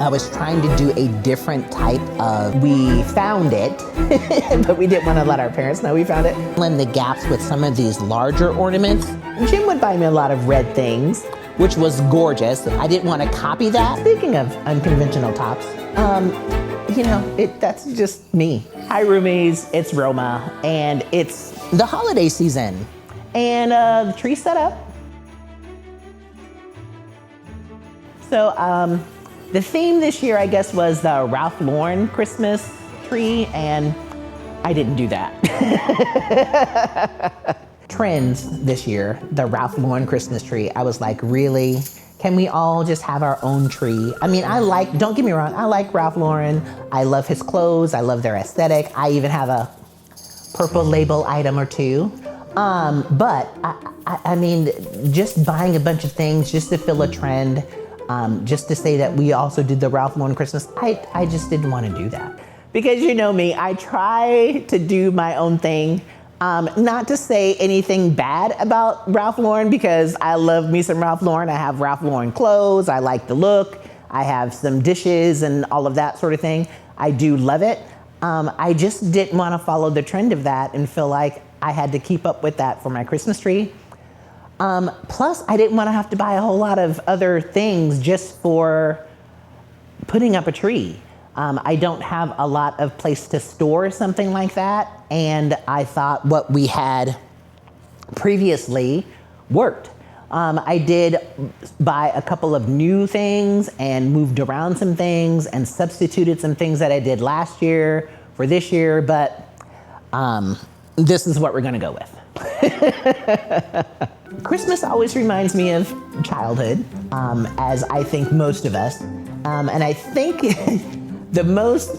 I was trying to do a different type of, we found it, but we didn't want to let our parents know we found it. Fill in the gaps with some of these larger ornaments. Jim would buy me a lot of red things, which was gorgeous. I didn't want to copy that. Speaking of unconventional tops, you know, that's just me. Hi Roomies, it's Roma, and it's the holiday season. And the tree's set up. So the theme this year, I guess, was the Ralph Lauren Christmas tree, and I didn't do that. Trends this year, the Ralph Lauren Christmas tree. I was like, really? Can we all just have our own tree? I mean, don't get me wrong, I like Ralph Lauren. I love his clothes, I love their aesthetic. I even have a purple label item or two. But I mean, just buying a bunch of things just to fill a trend, just to say that we also did the Ralph Lauren Christmas, I just didn't want to do that. Because you know me, I try to do my own thing. Not to say anything bad about Ralph Lauren, because I love me some Ralph Lauren. I have Ralph Lauren clothes, I like the look, I have some dishes and all of that sort of thing. I do love it. I just didn't want to follow the trend of that and feel like I had to keep up with that for my Christmas tree. Plus, I didn't want to have to buy a whole lot of other things just for putting up a tree. I don't have a lot of place to store something like that, and I thought what we had previously worked. I did buy a couple of new things and moved around some things and substituted some things that I did last year for this year, but this is what we're gonna go with. Christmas always reminds me of childhood, as I think most of us. And I think the most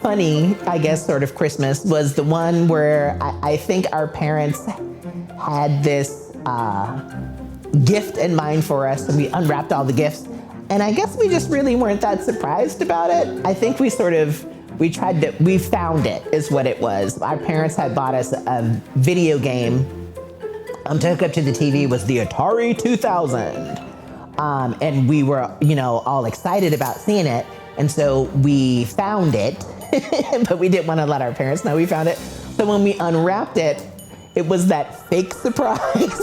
funny, I guess, sort of Christmas was the one where I think our parents had this gift in mind for us, and we unwrapped all the gifts. And I guess we just really weren't that surprised about it. I think we found it is what it was. Our parents had bought us a video game to hook up to the TV. Was the Atari 2000. And we were, you know, all excited about seeing it. And so we found it, but we didn't want to let our parents know we found it. So when we unwrapped it, it was that fake surprise.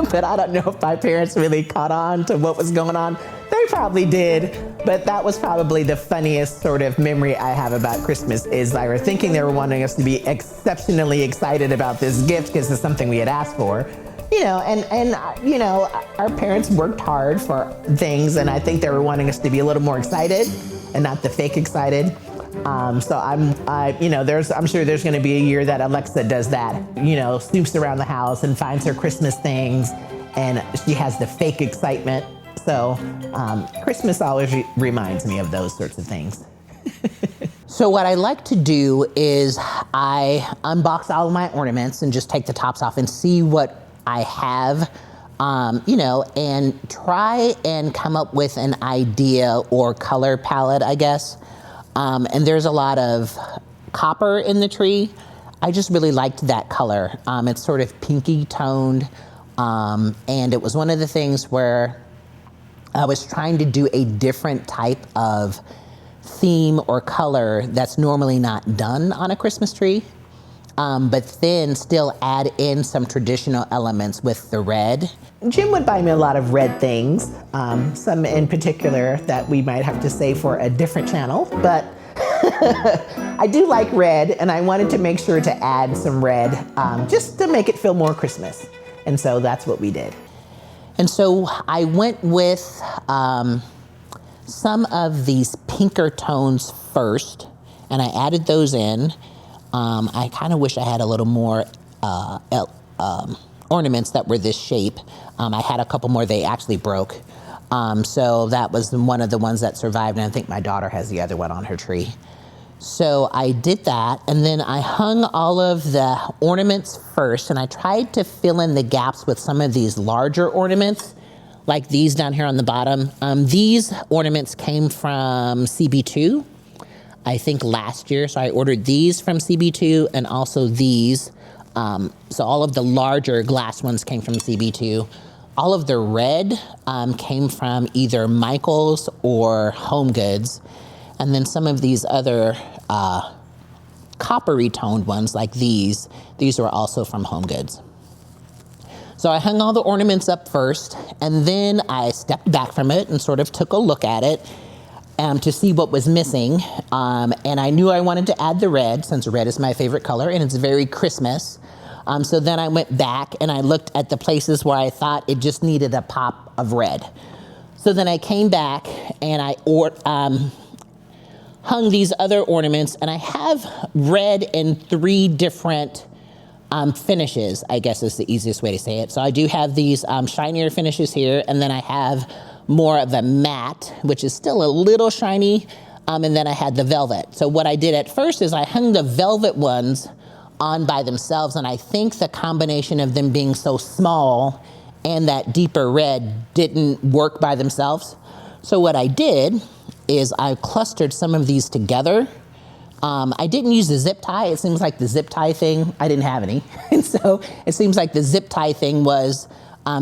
But I don't know if my parents really caught on to what was going on. They probably did, but that was probably the funniest sort of memory I have about Christmas, is they were thinking they were wanting us to be exceptionally excited about this gift because it's something we had asked for. You know, and you know, our parents worked hard for things, and I think they were wanting us to be a little more excited and not the fake excited. So I'm sure there's going to be a year that Alexa does that. You know, snoops around the house and finds her Christmas things, and she has the fake excitement. So Christmas always reminds me of those sorts of things. So what I like to do is I unbox all of my ornaments and just take the tops off and see what I have, you know, and try and come up with an idea or color palette, I guess. And there's a lot of copper in the tree. I just really liked that color. It's sort of pinky toned, and it was one of the things where I was trying to do a different type of theme or color that's normally not done on a Christmas tree. But then still add in some traditional elements with the red. Jim would buy me a lot of red things, some in particular that we might have to save for a different channel, but I do like red, and I wanted to make sure to add some red just to make it feel more Christmas. And so that's what we did. And so I went with some of these pinker tones first, and I added those in. I kind of wish I had a little more ornaments that were this shape. I had a couple more, they actually broke. So that was one of the ones that survived, and I think my daughter has the other one on her tree. So I did that, and then I hung all of the ornaments first, and I tried to fill in the gaps with some of these larger ornaments, like these down here on the bottom. These ornaments came from CB2. I think last year, so I ordered these from CB2 and also these. So all of the larger glass ones came from CB2. all of the red came from either Michael's or HomeGoods. And then some of these other coppery toned ones like these were also from HomeGoods. So I hung all the ornaments up first, and then I stepped back from it and sort of took a look at it to see what was missing. And I knew I wanted to add the red, since red is my favorite color and it's very Christmas. So then I went back and I looked at the places where I thought it just needed a pop of red. So then I came back and I hung these other ornaments, and I have red in 3 different finishes, I guess is the easiest way to say it. So I do have these shinier finishes here, and then I have more of a matte, which is still a little shiny, and then I had the velvet. So what I did at first is I hung the velvet ones on by themselves, and I think the combination of them being so small and that deeper red didn't work by themselves. So what I did is I clustered some of these together. I didn't use the zip tie. It seems like the zip tie thing, I didn't have any. And so it seems like the zip tie thing was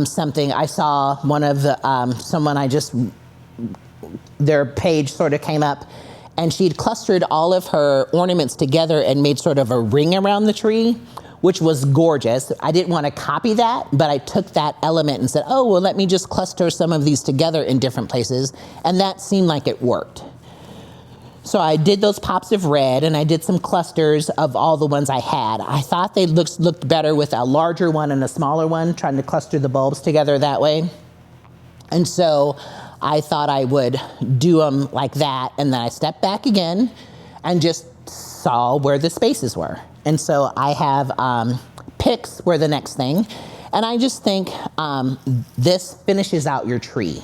something I saw one of the, someone their page sort of came up, and she'd clustered all of her ornaments together and made sort of a ring around the tree, which was gorgeous. I didn't want to copy that, but I took that element and said, oh, well, let me just cluster some of these together in different places. And that seemed like it worked. So I did those pops of red, and I did some clusters of all the ones I had. I thought they looked better with a larger one and a smaller one, trying to cluster the bulbs together that way. And so I thought I would do them like that, and then I stepped back again and just saw where the spaces were. And so I have picks were the next thing, and I just think this finishes out your tree.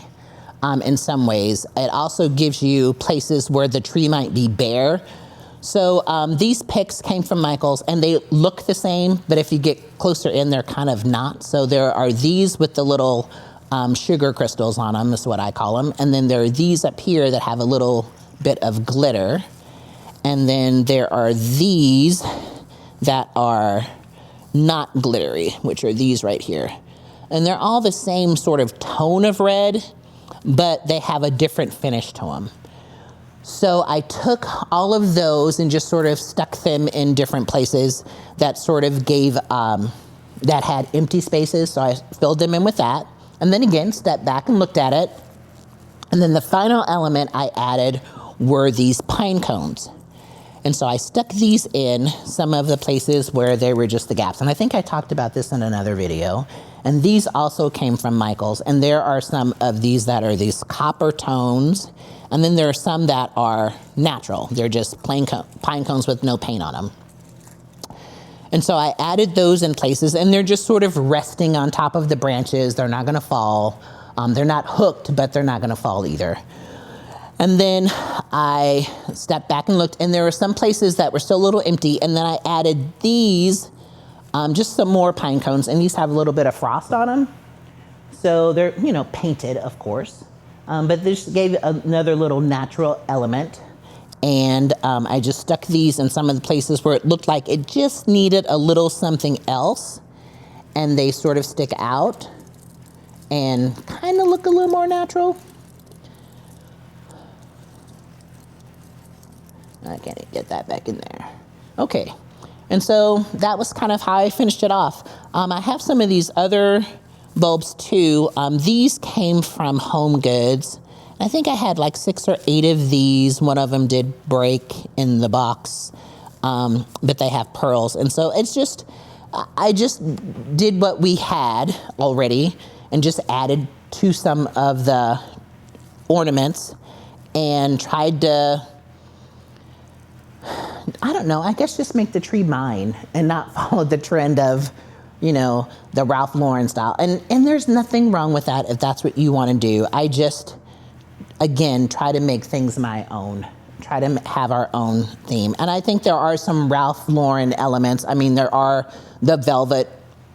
In some ways. It also gives you places where the tree might be bare. So these picks came from Michael's, and they look the same, but if you get closer in, they're kind of not. So there are these with the little sugar crystals on them, is what I call them. And then there are these up here that have a little bit of glitter. And then there are these that are not glittery, which are these right here. And they're all the same sort of tone of red, but they have a different finish to them. So I took all of those and just sort of stuck them in different places that sort of gave, that had empty spaces. So I filled them in with that. And then again, stepped back and looked at it. And then the final element I added were these pine cones. And so I stuck these in some of the places where they were just the gaps. And I think I talked about this in another video. And these also came from Michael's. And there are some of these that are these copper tones. And then there are some that are natural. They're just plain pine cones with no paint on them. And so I added those in places, and they're just sort of resting on top of the branches. They're not gonna fall. They're not hooked, but they're not gonna fall either. And then I stepped back and looked, and there were some places that were still a little empty, and then I added these, just some more pine cones, and these have a little bit of frost on them. So they're, you know, painted, of course, but this gave another little natural element. And I just stuck these in some of the places where it looked like it just needed a little something else, and they sort of stick out and kind of look a little more natural. I can't get that back in there. Okay, and so that was kind of how I finished it off. I have some of these other bulbs too. These came from HomeGoods. I think I had like 6 or 8 of these. One of them did break in the box, but they have pearls. And so it's just, I just did what we had already and just added to some of the ornaments and tried to, I don't know, I guess just make the tree mine and not follow the trend of, you know, the Ralph Lauren style. And there's nothing wrong with that if that's what you want to do. I just, again, try to make things my own, try to have our own theme. And I think there are some Ralph Lauren elements. I mean, there are the velvet,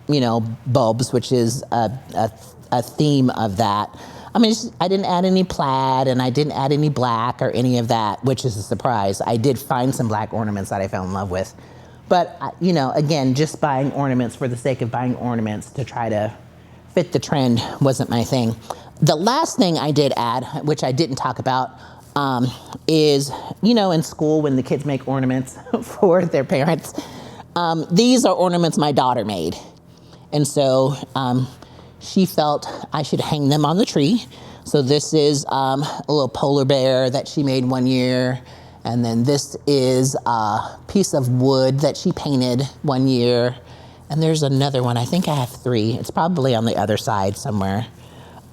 you know, bulbs, which is a theme of that. I mean, I didn't add any plaid, and I didn't add any black or any of that, which is a surprise. I did find some black ornaments that I fell in love with. But, you know, again, just buying ornaments for the sake of buying ornaments to try to fit the trend wasn't my thing. The last thing I did add, which I didn't talk about, is, you know, in school when the kids make ornaments for their parents, these are ornaments my daughter made. And so she felt I should hang them on the tree. So this is a little polar bear that she made one year. And then this is a piece of wood that she painted one year. And there's another one, I think I have 3. It's probably on the other side somewhere.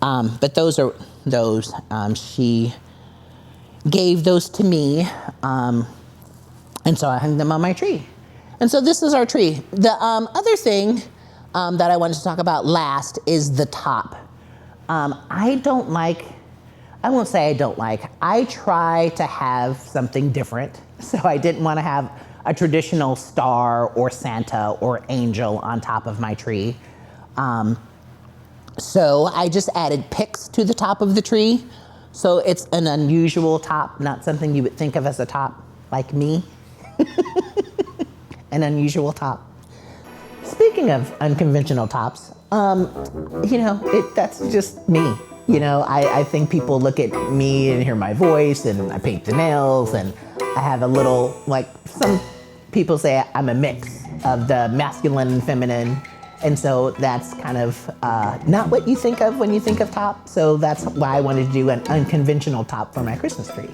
But those are those. She gave those to me. And so I hung them on my tree. And so this is our tree. The other thing that I wanted to talk about last is the top. I won't say I don't like, I try to have something different. So I didn't want to have a traditional star or Santa or angel on top of my tree. So I just added picks to the top of the tree. So it's an unusual top, not something you would think of as a top, like me. An unusual top. Speaking of unconventional tops, you know, that's just me. You know, I think people look at me and hear my voice, and I paint the nails, and I have a little, like, some people say I'm a mix of the masculine and feminine. And so that's kind of not what you think of when you think of top. So that's why I wanted to do an unconventional top for my Christmas tree.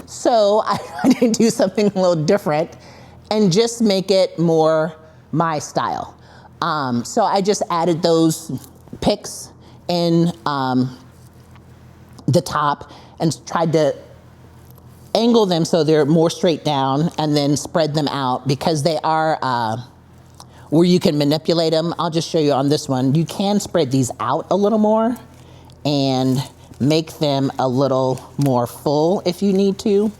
So I wanted to do something a little different and just make it more my style. So I just added those picks in the top and tried to angle them so they're more straight down and then spread them out because they are where you can manipulate them. I'll just show you on this one. You can spread these out a little more and make them a little more full if you need to.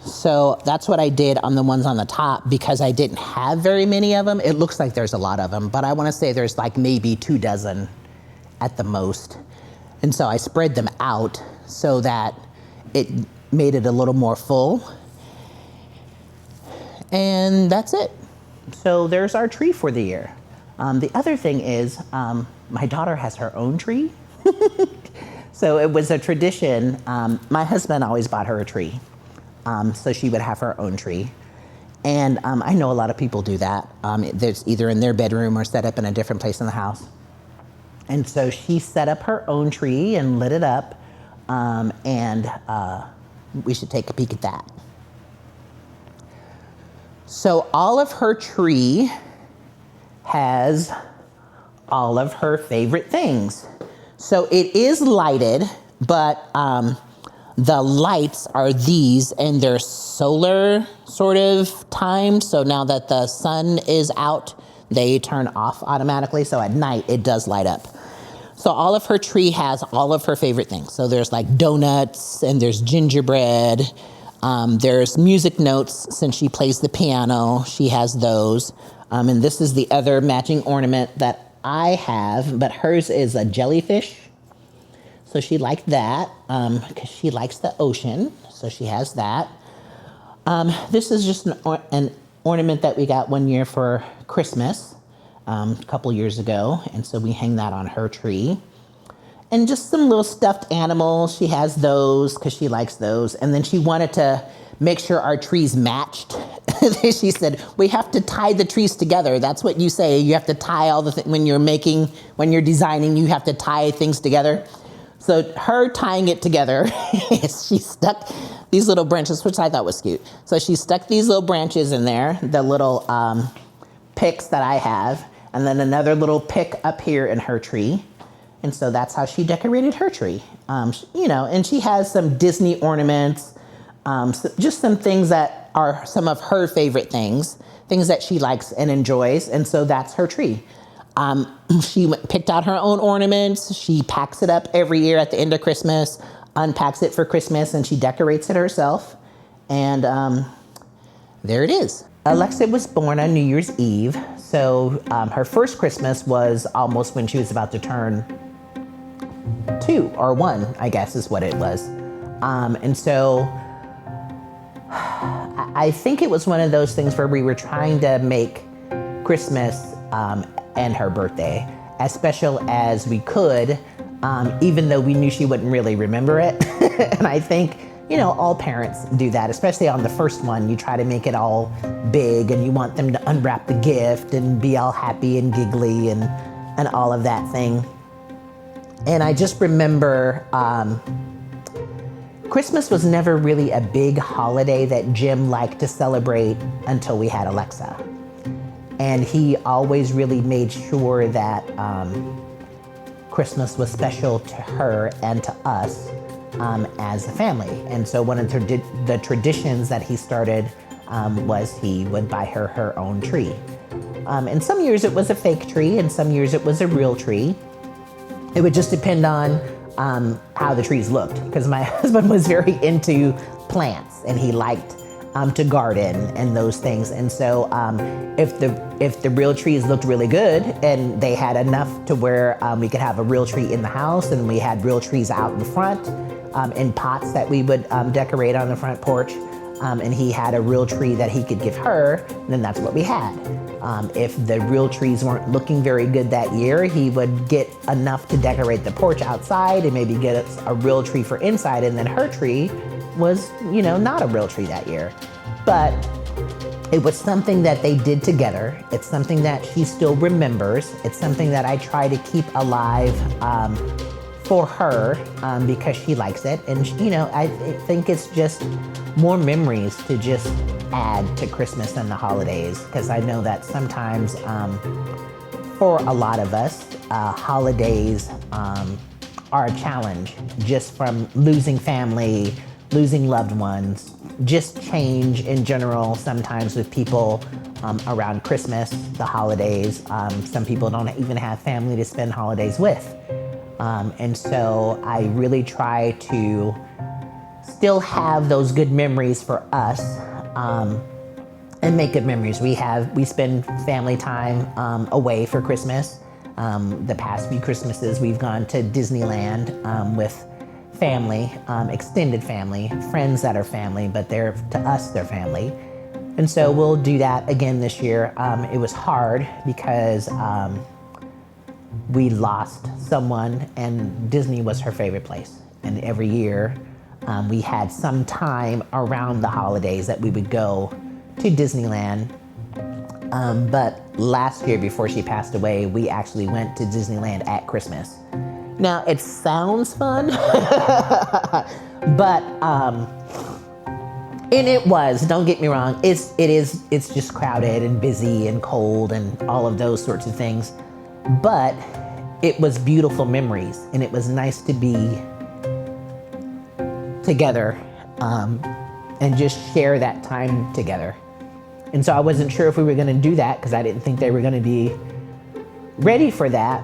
So that's what I did on the ones on the top because I didn't have very many of them. It looks like there's a lot of them, but I want to say there's like maybe 2 dozen at the most. And so I spread them out so that it made it a little more full. And that's it. So there's our tree for the year. The other thing is my daughter has her own tree. So it was a tradition. My husband always bought her a tree. So she would have her own tree. And I know a lot of people do that. There's either in their bedroom or set up in a different place in the house. And so she set up her own tree and lit it up. And we should take a peek at that. So all of her tree has all of her favorite things. So it is lighted, but the lights are these, and they're solar sort of timed. So now that the sun is out, they turn off automatically. So at night, it does light up. So all of her tree has all of her favorite things. So there's like donuts, and there's gingerbread. There's music notes. Since she plays the piano, she has those. And this is the other matching ornament that I have, but hers is a jellyfish. So she liked that because she likes the ocean. So she has that. This is just an ornament that we got one year for Christmas a couple years ago. And so we hang that on her tree. And just some little stuffed animals. She has those because she likes those. And then she wanted to make sure our trees matched. She said, we have to tie the trees together. That's what you say. You have to tie all the when you're designing, you have to tie things together. So her tying it together, she stuck these little branches, which I thought was cute. So she stuck these little branches in there, the little picks that I have, and then another little pick up here in her tree. And so that's how she decorated her tree. You know, and she has some Disney ornaments, just some things that are some of her favorite things that she likes and enjoys. And so that's her tree. She picked out her own ornaments. She packs it up every year at the end of Christmas, unpacks it for Christmas, and she decorates it herself. And there it is. Alexa was born on New Year's Eve. So her first Christmas was almost when she was about to turn 2 or 1, I guess is what it was. And so I think it was one of those things where we were trying to make Christmas and her birthday as special as we could, even though we knew she wouldn't really remember it. And I think, you know, all parents do that, especially on the first one. You try to make it all big and you want them to unwrap the gift and be all happy and giggly and all of that thing. And I just remember Christmas was never really a big holiday that Jim liked to celebrate until we had Alexa. And he always really made sure that Christmas was special to her and to us as a family. And so one of the traditions that he started was he would buy her own tree. And some years it was a fake tree and some years it was a real tree. It would just depend on how the trees looked, because my husband was very into plants and he liked to garden and those things. And so if the real trees looked really good and they had enough to where we could have a real tree in the house, and we had real trees out in front in pots that we would decorate on the front porch, and he had a real tree that he could give her, then that's what we had. If the real trees weren't looking very good that year, he would get enough to decorate the porch outside and maybe get a real tree for inside, and then her tree was, you know, not a real tree that year. But it was something that they did together. It's something that she still remembers. It's something that I try to keep alive for her because she likes it. And, you know, I think it's just more memories to just add to Christmas and the holidays, because I know that sometimes for a lot of us, holidays are a challenge, just from losing family, losing loved ones, just change in general sometimes with people around Christmas, the holidays. Some people don't even have family to spend holidays with. And so I really try to still have those good memories for us and make good memories. We spend family time away for Christmas. The past few Christmases we've gone to Disneyland with family, extended family, friends that are family, but to us, they're family. And so we'll do that again this year. It was hard because we lost someone and Disney was her favorite place. And every year we had some time around the holidays that we would go to Disneyland. But last year, before she passed away, we actually went to Disneyland at Christmas. Now, it sounds fun, but, and it was, don't get me wrong, it's just crowded and busy and cold and all of those sorts of things. But it was beautiful memories, and it was nice to be together and just share that time together. And so I wasn't sure if we were going to do that because I didn't think they were going to be ready for that.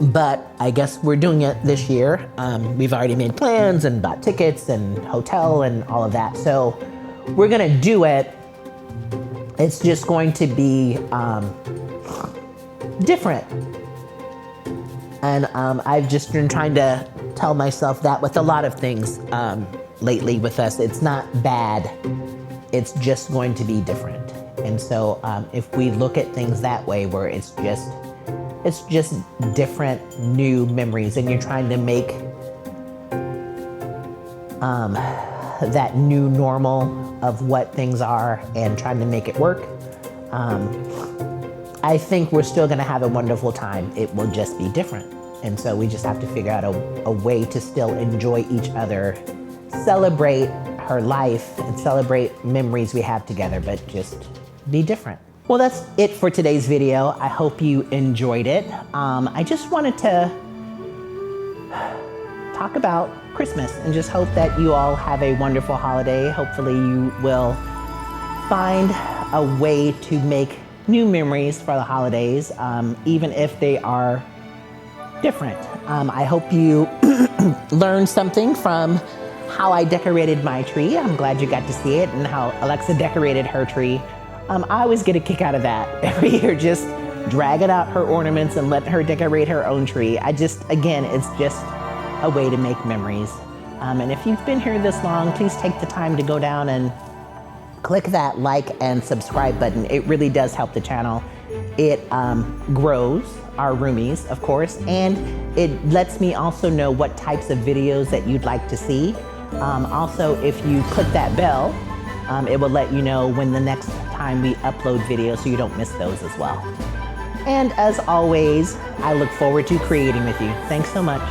But I guess we're doing it this year. We've already made plans and bought tickets and hotel and all of that. So we're going to do it. It's just going to be different. And I've just been trying to tell myself that with a lot of things lately with us. It's not bad. It's just going to be different. And so if we look at things that way, where it's just different new memories, and you're trying to make that new normal of what things are and trying to make it work, I think we're still gonna have a wonderful time. It will just be different. And so we just have to figure out a way to still enjoy each other, celebrate her life, and celebrate memories we have together, but just be different. Well, that's it for today's video. I hope you enjoyed it. I just wanted to talk about Christmas and just hope that you all have a wonderful holiday. Hopefully you will find a way to make new memories for the holidays, even if they are different. I hope you learned something from how I decorated my tree. I'm glad you got to see it, and how Alexa decorated her tree. I always get a kick out of that every year, just dragging out her ornaments and letting her decorate her own tree. Again, it's just a way to make memories. And if you've been here this long, please take the time to go down and click that like and subscribe button. It really does help the channel. It grows our roomies, of course, and it lets me also know what types of videos that you'd like to see. Also, if you click that bell, it will let you know when the next time we upload videos so you don't miss those as well. And as always, I look forward to creating with you. Thanks so much.